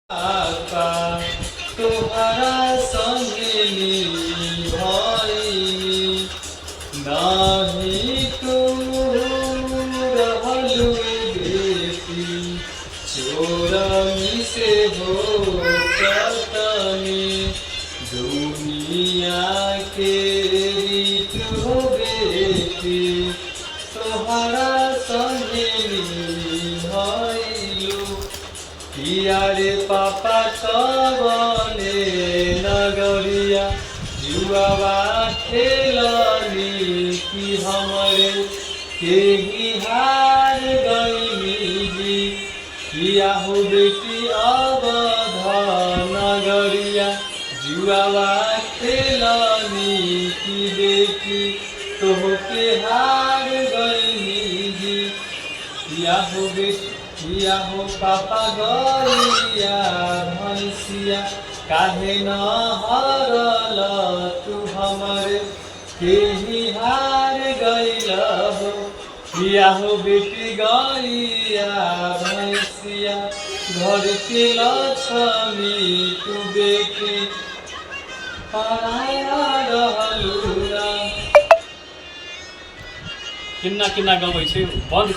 आपा तोहरा संगे निभाई नाही तू रहलू बेटी चोरमी से हो चतनी दुनिया के रीत हो बेटी तोहरा संगे निभाइलू यारे पापा कबने नगरिया जुआवा खेलनी कि हमरे केही हार गईली जी किया हो बेटी अवध नगरिया जुआवा खेलनी कि बेटी तोहके हार गईली जी किया हो बेटी किया हो पापा गरिया भैंसिया काहे न हरल तू हमरे केही हार गइल हो किया हो बेटी गरिया भैंसिया घर के लक्ष्मी तू बेटी पराया रहलू ना किन्ना किन्ना गबै छै बन्द